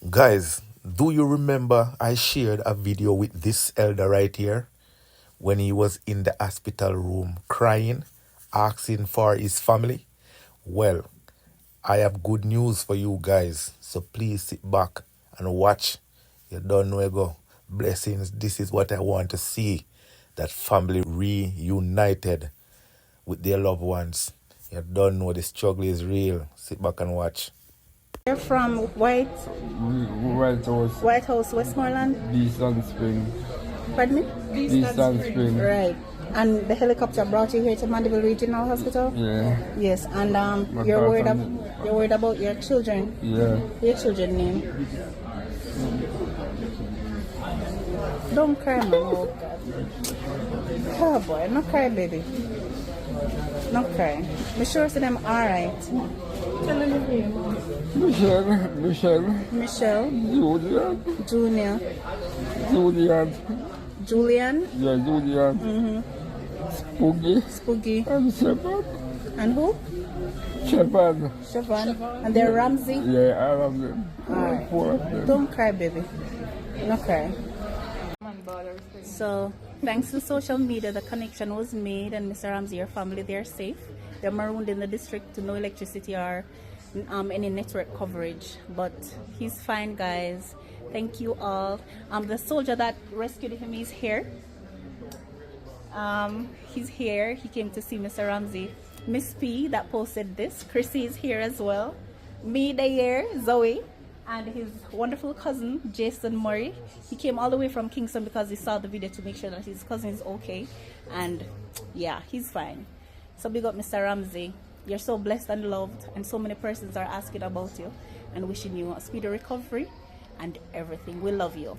Guys, do you remember I shared a video with this elder right here when he was in the hospital room crying, asking for his family? Well, I have good news for you guys, so please sit back and watch. You don't know where go. Blessings, this is what I want to see. That family reunited with their loved ones. You don't know the struggle is real. Sit back and watch. You're from White House, Westmoreland? Beeston Spring. Pardon me? Beeston Spring. Right. And the helicopter brought you here to Mandeville Regional Hospital? Yeah. Yes. And you're worried about your children? Yeah. Your children's name? Don't cry, man. Oh, God. Oh, boy. Not cry, baby. Not cry. Be sure to them alright. Tell them your name. Michelle. Junior. Julian. Yeah, Julian. Spooky. And Shepherd. And who? Shepherd. Siobhan. And they're Ramsey? Yeah, all of them. Alright. 4 of them. Don't cry, baby. Don't cry. So, thanks to social media, the connection was made, and Mr. Ramsey, your family, they're safe. They're marooned in the district to no electricity or any network coverage, but he's fine, guys. Thank you all. The soldier that rescued him is here. He's here. He came to see Mr. Ramsey. Miss P that posted this. Chrissy is here as well. Me, there, Zoe, and his wonderful cousin Jason Murray. He came all the way from Kingston because he saw the video to make sure that his cousin is okay, and yeah, he's fine. So big up Mr. Ramsey. You're so blessed and loved, and so many persons are asking about you and wishing you a speedy recovery and everything. We love you.